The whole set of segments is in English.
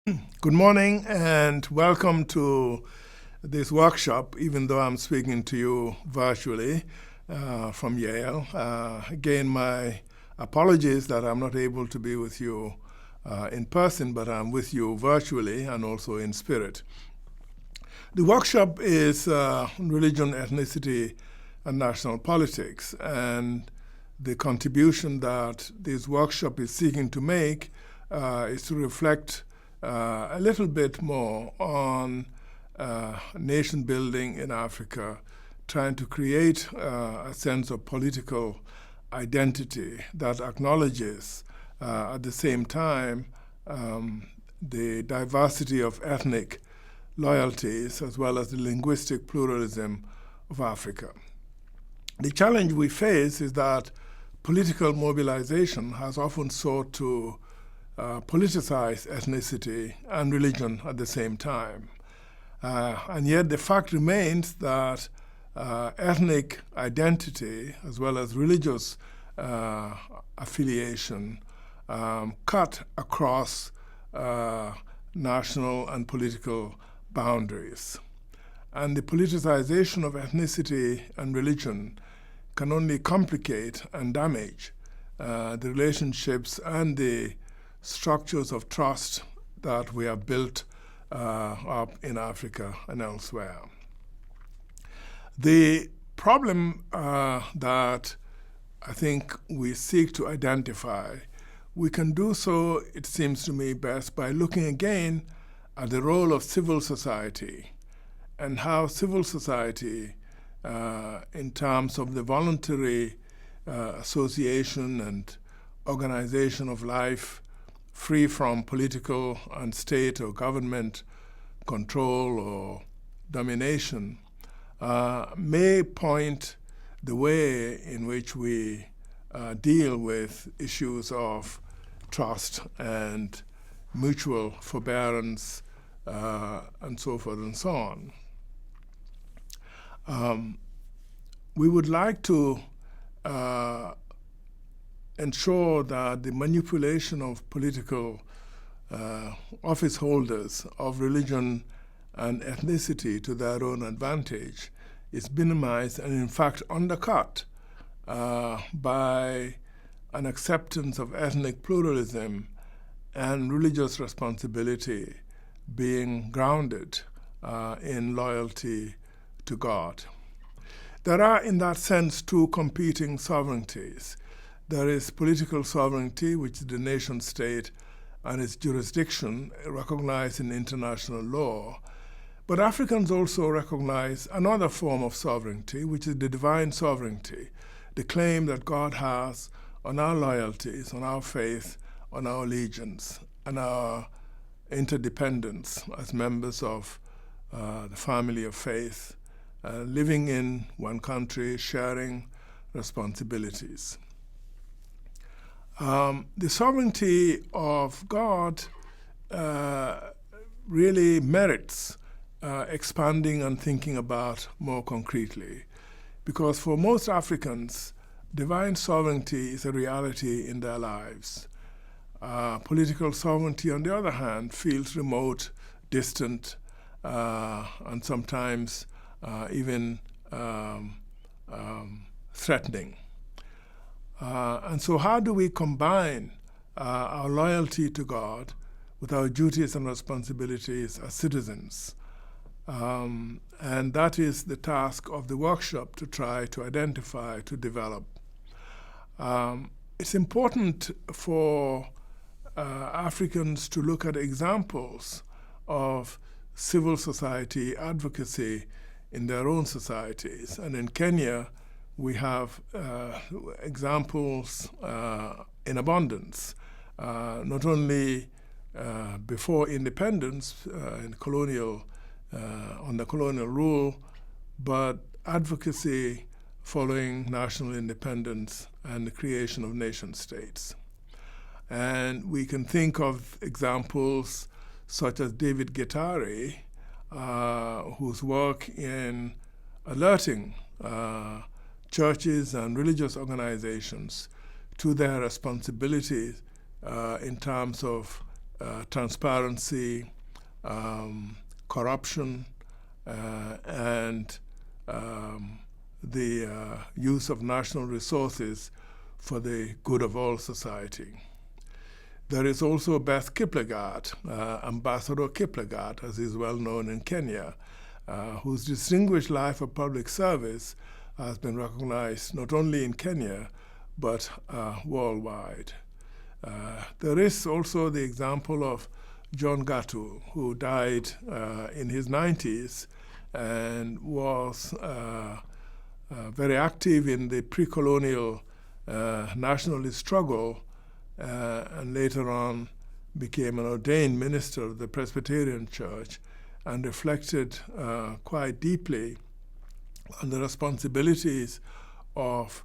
Good morning and welcome to this workshop, even though I'm speaking to you virtually from Yale. Again, my apologies that I'm not able to be with you in person, but I'm with you virtually and also in spirit. The workshop is Religion, Ethnicity, and National Politics, and the contribution that this workshop is seeking to make is to reflect a little bit more on nation building in Africa, trying to create a sense of political identity that acknowledges at the same time the diversity of ethnic loyalties as well as the linguistic pluralism of Africa. The challenge we face is that political mobilization has often sought to politicize ethnicity and religion at the same time. And yet the fact remains that ethnic identity as well as religious affiliation cut across national and political boundaries. And the politicization of ethnicity and religion can only complicate and damage the relationships and the structures of trust that we have built up in Africa and elsewhere. The problem that I think we seek to identify, we can do so, it seems to me, best by looking again at the role of civil society and how civil society, in terms of the voluntary association and organization of life, free from political and state or government control or domination, may point the way in which we deal with issues of trust and mutual forbearance and so forth and so on. We would like to ensure that the manipulation of political office holders of religion and ethnicity to their own advantage is minimized and in fact undercut by an acceptance of ethnic pluralism and religious responsibility being grounded in loyalty to God. There are, in that sense, two competing sovereignties. There is political sovereignty, which is the nation state and its jurisdiction recognized in international law. But Africans also recognize another form of sovereignty, which is the divine sovereignty, the claim that God has on our loyalties, on our faith, on our allegiance, and our interdependence as members of the family of faith, living in one country, sharing responsibilities. The sovereignty of God really merits expanding and thinking about more concretely, because for most Africans, divine sovereignty is a reality in their lives. Political sovereignty, on the other hand, feels remote, distant, and sometimes even threatening. And so how do we combine our loyalty to God with our duties and responsibilities as citizens? And that is the task of the workshop, to try to identify, to develop. It's important for Africans to look at examples of civil society advocacy in their own societies. And in Kenya, we have examples in abundance, not only before independence in under colonial rule, but advocacy following national independence and the creation of nation states. And we can think of examples such as David Gitari, whose work in alerting churches and religious organizations to their responsibilities in terms of transparency, corruption, and the use of national resources for the good of all society. There is also Beth Kiplagat, Ambassador Kiplagat, as is well known in Kenya, whose distinguished life of public service has been recognized not only in Kenya, but worldwide. There is also the example of John Gattu, who died in his 90s and was very active in the pre-colonial nationalist struggle, and later on became an ordained minister of the Presbyterian Church and reflected quite deeply on the responsibilities of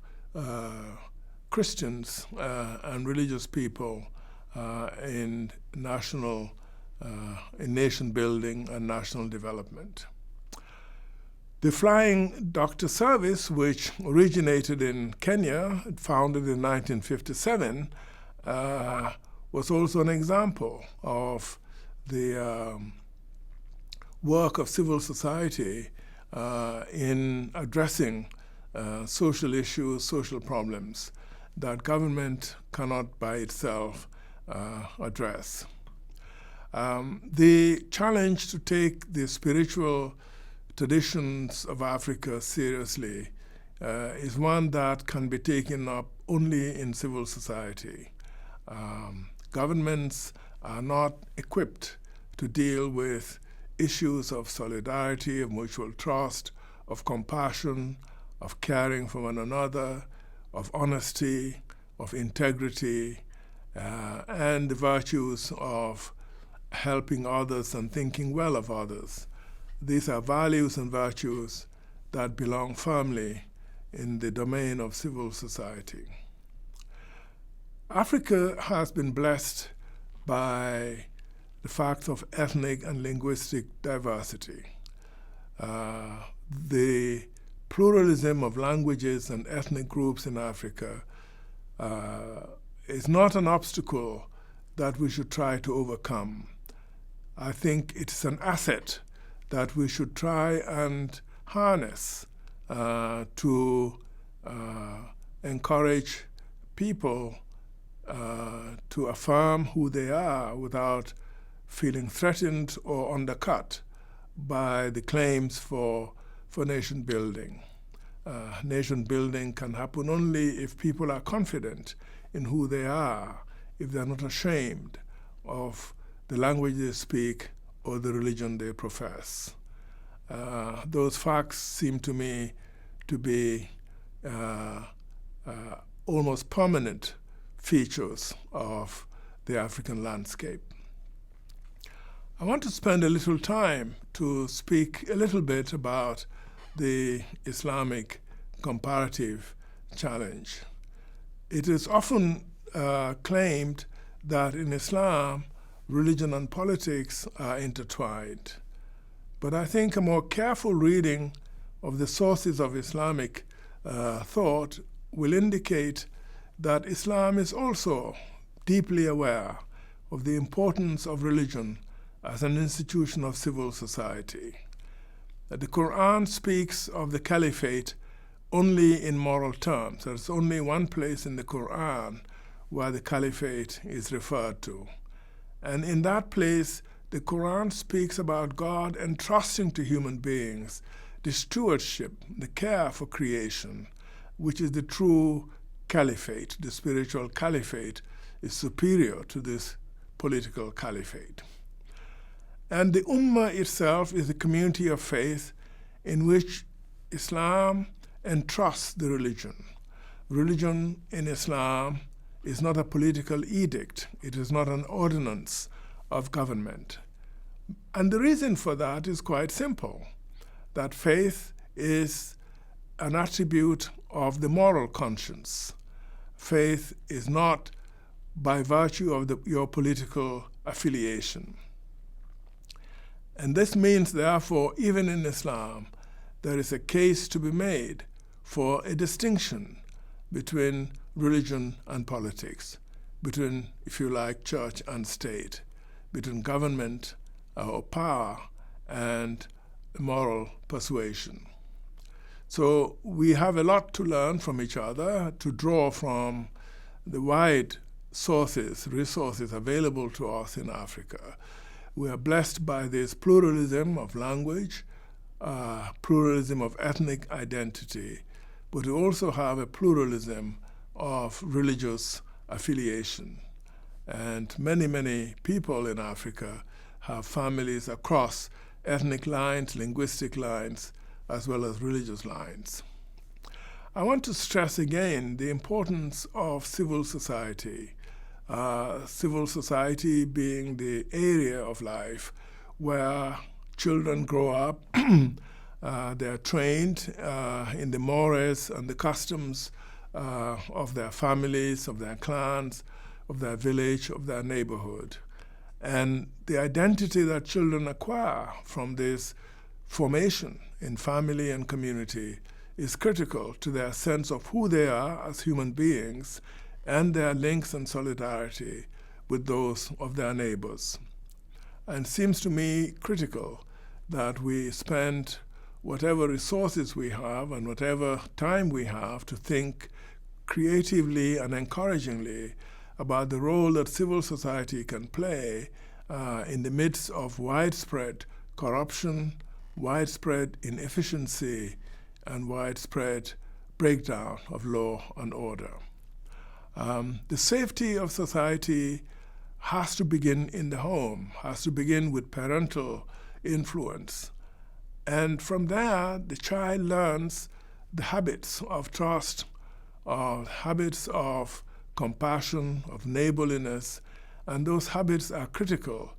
Christians and religious people in nation building and national development. The Flying Doctor Service, which originated in Kenya, founded in 1957, was also an example of the work of civil society in addressing social issues, social problems that government cannot by itself address. The challenge to take the spiritual traditions of Africa seriously is one that can be taken up only in civil society. Governments are not equipped to deal with issues of solidarity, of mutual trust, of compassion, of caring for one another, of honesty, of integrity, and the virtues of helping others and thinking well of others. These are values and virtues that belong firmly in the domain of civil society. Africa has been blessed by the fact of ethnic and linguistic diversity. The pluralism of languages and ethnic groups in Africa is not an obstacle that we should try to overcome. I think it's an asset that we should try and harness to encourage people to affirm who they are without feeling threatened or undercut by the claims for nation building. Nation building can happen only if people are confident in who they are, if they're not ashamed of the language they speak or the religion they profess. Those facts seem to me to be almost permanent features of the African landscape. I want to spend a little time to speak a little bit about the Islamic comparative challenge. It is often claimed that in Islam, religion and politics are intertwined. But I think a more careful reading of the sources of Islamic thought will indicate that Islam is also deeply aware of the importance of religion as an institution of civil society. The Quran speaks of the caliphate only in moral terms. There's only one place in the Quran where the caliphate is referred to. And in that place, the Quran speaks about God entrusting to human beings the stewardship, the care for creation, which is the true caliphate. The spiritual caliphate is superior to this political caliphate. And the Ummah itself is a community of faith in which Islam entrusts the religion. Religion in Islam is not a political edict. It is not an ordinance of government. And the reason for that is quite simple, that faith is an attribute of the moral conscience. Faith is not by virtue of your political affiliation. And this means, therefore, even in Islam, there is a case to be made for a distinction between religion and politics, between, if you like, church and state. between government or power and moral persuasion. So we have a lot to learn from each other, to draw from the wide resources available to us in Africa. We are blessed by this pluralism of language, pluralism of ethnic identity, but we also have a pluralism of religious affiliation. And many, many people in Africa have families across ethnic lines, linguistic lines, as well as religious lines. I want to stress again the importance of civil society. Civil society being the area of life where children grow up, they're trained in the mores and the customs of their families, of their clans, of their village, of their neighborhood. And the identity that children acquire from this formation in family and community is critical to their sense of who they are as human beings and their links and solidarity with those of their neighbors. And it seems to me critical that we spend whatever resources we have and whatever time we have to think creatively and encouragingly about the role that civil society can play in the midst of widespread corruption, widespread inefficiency, and widespread breakdown of law and order. The safety of society has to begin in the home, has to begin with parental influence. And from there, the child learns the habits of trust, habits of compassion, of neighborliness, and those habits are critical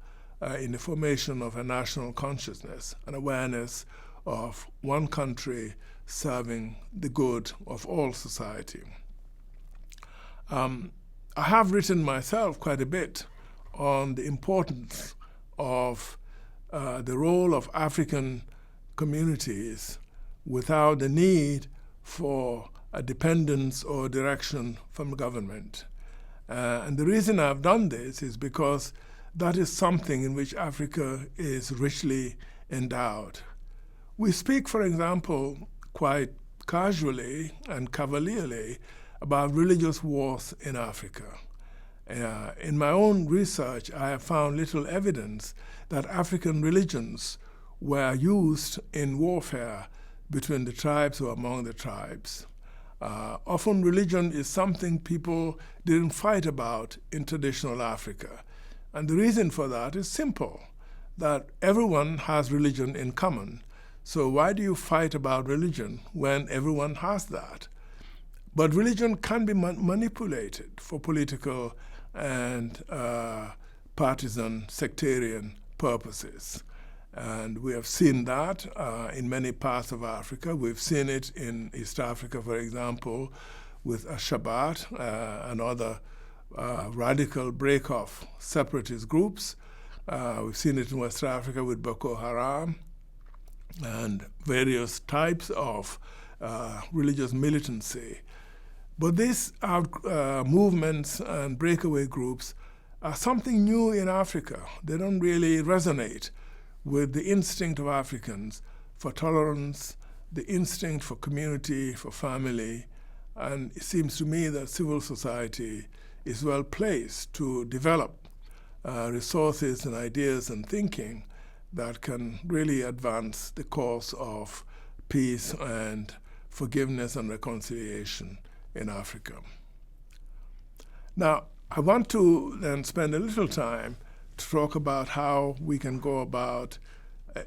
in the formation of a national consciousness, an awareness of one country serving the good of all society. I have written myself quite a bit on the importance of the role of African communities without the need for a dependence or direction from government. And the reason I've done this is because that is something in which Africa is richly endowed. We speak, for example, quite casually and cavalierly about religious wars in Africa. In my own research, I have found little evidence that African religions were used in warfare between the tribes or among the tribes. Often religion is something people didn't fight about in traditional Africa. And the reason for that is simple, that everyone has religion in common. So why do you fight about religion when everyone has that? But religion can be manipulated for political and partisan, sectarian purposes. And we have seen that in many parts of Africa. We've seen it in East Africa, for example, with Shabbat and other radical break-off separatist groups. We've seen it in West Africa with Boko Haram and various types of religious militancy. But these movements and breakaway groups are something new in Africa. They don't really resonate with the instinct of Africans for tolerance, the instinct for community, for family. And it seems to me that civil society is well placed to develop resources and ideas and thinking that can really advance the cause of peace and forgiveness and reconciliation in Africa. Now, I want to then spend a little time to talk about how we can go about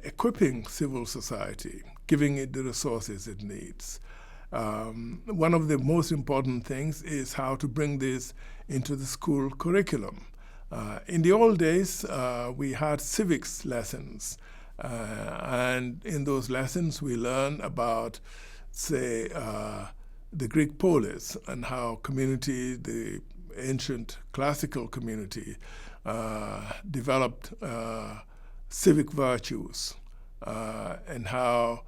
equipping civil society, giving it the resources it needs. One of the most important things is how to bring this into the school curriculum. In the old days, we had civics lessons, and in those lessons we learn about, say, the Greek polis and how community, the ancient classical community, developed civic virtues and how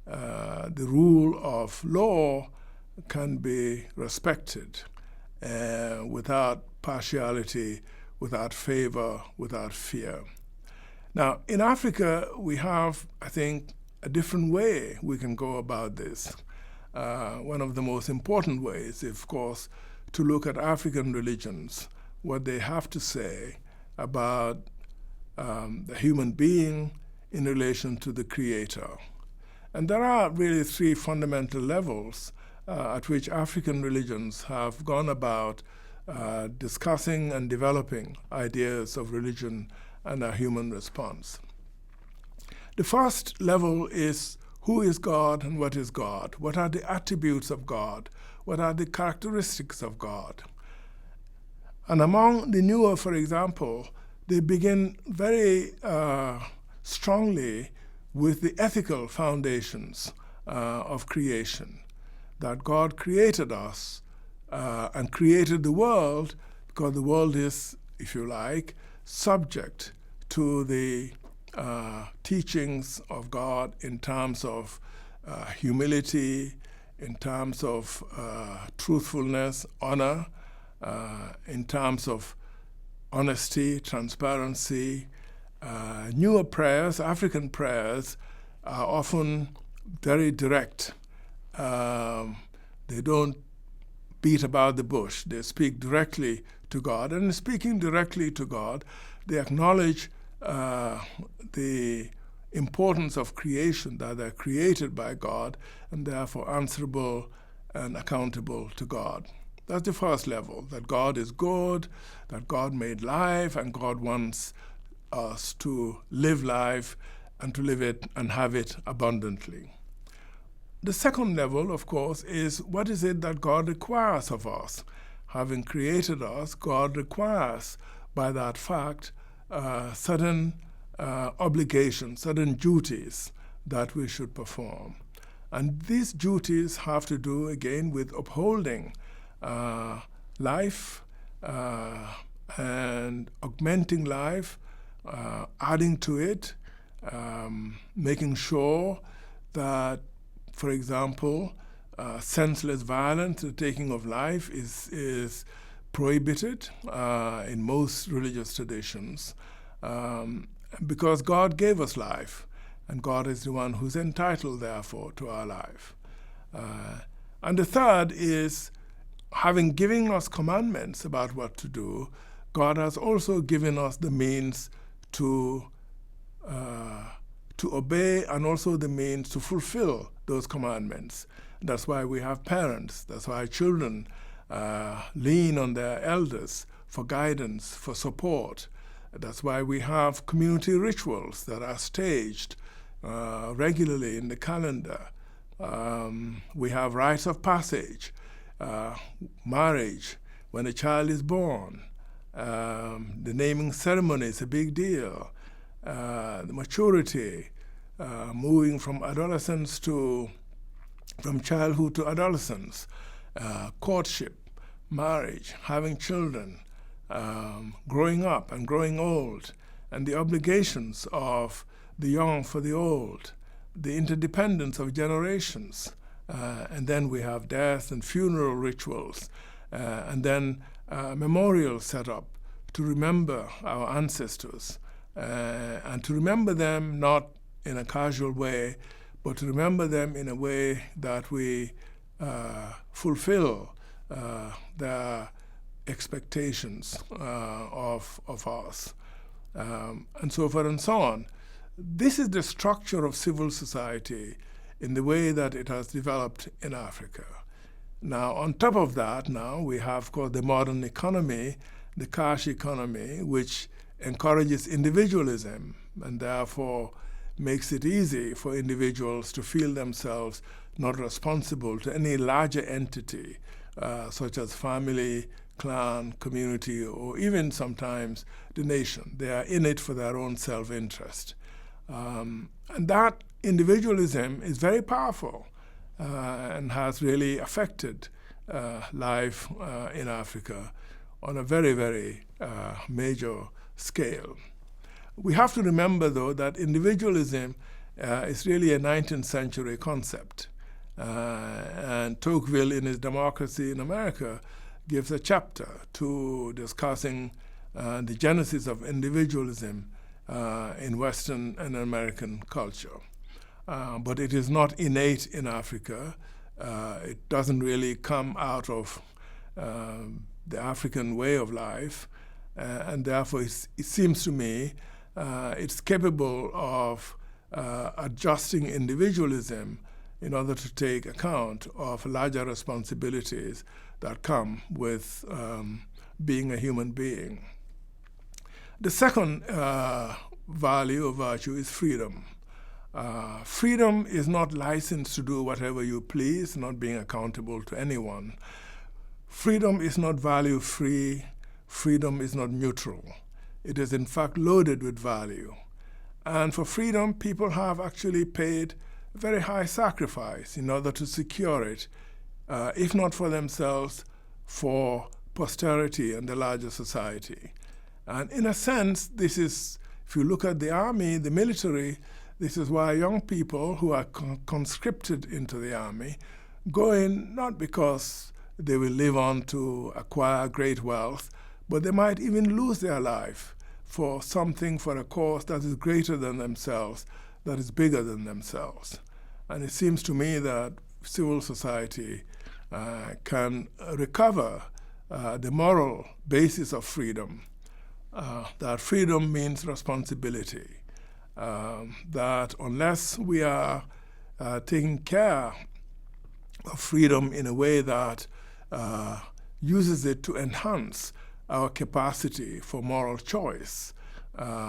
the rule of law can be respected without partiality, without favor, without fear. Now, in Africa, we have, I think, a different way we can go about this. One of the most important ways, of course, to look at African religions, what they have to say about the human being in relation to the Creator. And there are really three fundamental levels at which African religions have gone about discussing and developing ideas of religion and a human response. The first level is who is God and what is God? What are the attributes of God? What are the characteristics of God? And among the newer, for example, they begin very strongly with the ethical foundations of creation, that God created us and created the world because the world is, if you like, subject to the teachings of God in terms of humility, in terms of truthfulness, honor, in terms of honesty, transparency. Newer prayers, African prayers, are often very direct. They don't beat about the bush. They speak directly to God. And in speaking directly to God, they acknowledge the importance of creation, that they're created by God and therefore answerable and accountable to God. That's the first level, that God is good, that God made life, and God wants us to live life and to live it and have it abundantly. The second level, of course, is what is it that God requires of us? Having created us, God requires, by that fact, certain obligations, certain duties that we should perform. And these duties have to do, again, with upholding life and augmenting life, adding to it, making sure that, for example, senseless violence, the taking of life, is prohibited in most religious traditions, because God gave us life, and God is the one who's entitled, therefore, to our life. And the third is, having given us commandments about what to do, God has also given us the means to obey, and also the means to fulfill those commandments. That's why we have parents. That's why children lean on their elders for guidance, for support. That's why we have community rituals that are staged regularly in the calendar. We have rites of passage, marriage, when a child is born. The naming ceremony is a big deal. The maturity, moving from childhood to adolescence, courtship, marriage, having children, growing up and growing old, and the obligations of the young for the old, the interdependence of generations, and then we have death and funeral rituals, and then memorials set up to remember our ancestors, and to remember them not in a casual way, but to remember them in a way that we fulfill their expectations of us, and so forth and so on. This is the structure of civil society in the way that it has developed in Africa. Now, on top of that, now we have, of course, the modern economy, the cash economy, which encourages individualism and therefore makes it easy for individuals to feel themselves not responsible to any larger entity, such as family, clan, community, or even sometimes the nation. They are in it for their own self-interest. And that individualism is very powerful and has really affected life in Africa on a very, very major scale. We have to remember, though, that individualism is really a 19th century concept. And Tocqueville, in his Democracy in America, gives a chapter to discussing the genesis of individualism in Western and American culture. But it is not innate in Africa. It doesn't really come out of the African way of life, and therefore it seems to me it's capable of adjusting individualism in order to take account of larger responsibilities that come with being a human being. The second value or virtue is freedom. Freedom is not licensed to do whatever you please, not being accountable to anyone. Freedom is not value-free. Freedom is not neutral. It is in fact loaded with value. And for freedom, people have actually paid a very high sacrifice in order to secure it, if not for themselves, for posterity and the larger society. And in a sense, this is, if you look at the army, the military, this is why young people who are conscripted into the army go in not because they will live on to acquire great wealth, but they might even lose their life for something, for a cause that is greater than themselves, that is bigger than themselves. And it seems to me that civil society can recover the moral basis of freedom, that freedom means responsibility, that unless we are taking care of freedom in a way that uses it to enhance our capacity for moral choice,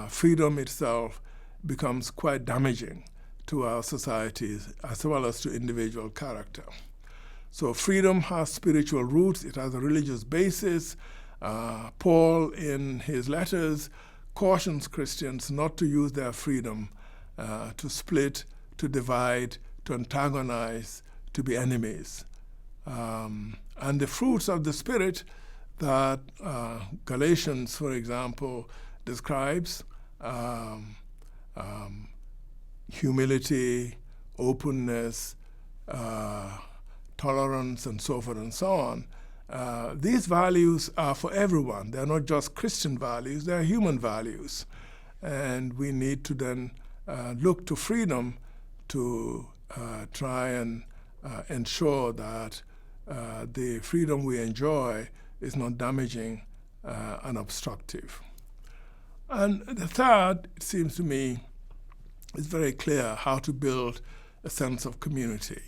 freedom itself becomes quite damaging to our societies as well as to individual character. So freedom has spiritual roots, it has a religious basis. Paul, in his letters, cautions Christians not to use their freedom to split, to divide, to antagonize, to be enemies. And the fruits of the Spirit that Galatians, for example, describes, humility, openness, tolerance, and so forth and so on. These values are for everyone. They're not just Christian values, they're human values. And we need to then look to freedom to try and ensure that the freedom we enjoy is not damaging and obstructive. And the third, it seems to me, is very clear how to build a sense of community.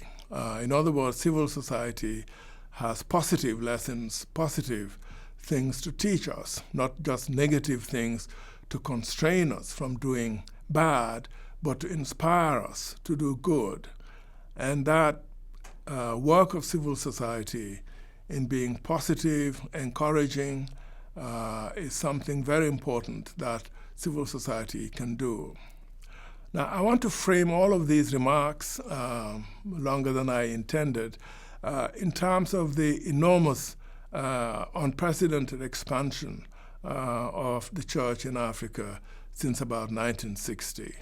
In other words, civil society has positive lessons, positive things to teach us, not just negative things to constrain us from doing bad, but to inspire us to do good. And that work of civil society in being positive, encouraging, is something very important that civil society can do. Now, I want to frame all of these remarks, longer than I intended, in terms of the enormous, unprecedented expansion of the church in Africa since about 1960.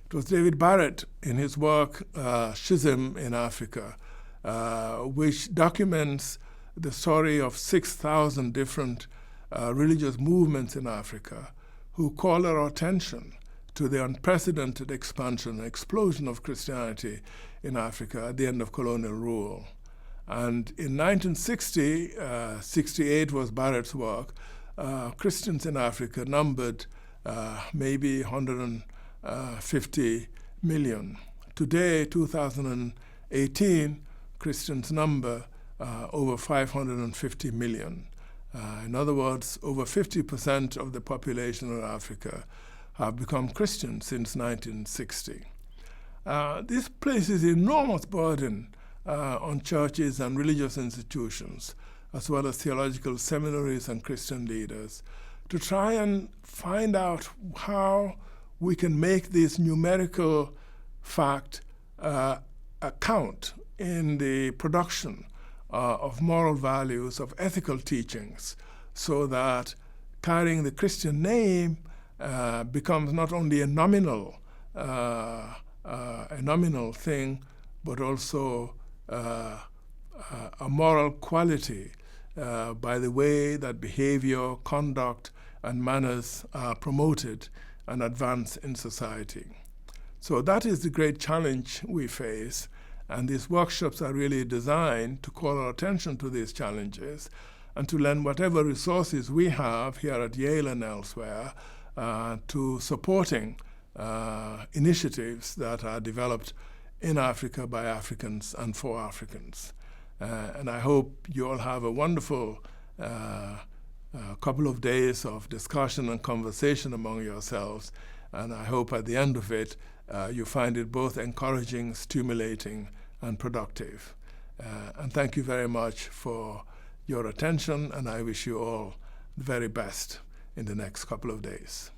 It was David Barrett in his work, Schism in Africa, which documents the story of 6,000 different religious movements in Africa who call our attention to the unprecedented expansion and explosion of Christianity in Africa at the end of colonial rule. And in 1960, 68 was Barrett's work, Christians in Africa numbered maybe 150 million. Today, 2018, Christians number over 550 million. In other words, over 50% of the population of Africa have become Christian since 1960. This places enormous burden on churches and religious institutions, as well as theological seminaries and Christian leaders, to try and find out how we can make this numerical fact account in the production of moral values, of ethical teachings, so that carrying the Christian name becomes not only a nominal thing, but also a moral quality by the way that behavior, conduct, and manners are promoted and advanced in society. So that is the great challenge we face, and these workshops are really designed to call our attention to these challenges and to lend whatever resources we have here at Yale and elsewhere to supporting initiatives that are developed in Africa by Africans and for Africans. And I hope you all have a wonderful couple of days of discussion and conversation among yourselves, and I hope at the end of it you find it both encouraging, stimulating, and productive. And thank you very much for your attention, and I wish you all the very best in the next couple of days.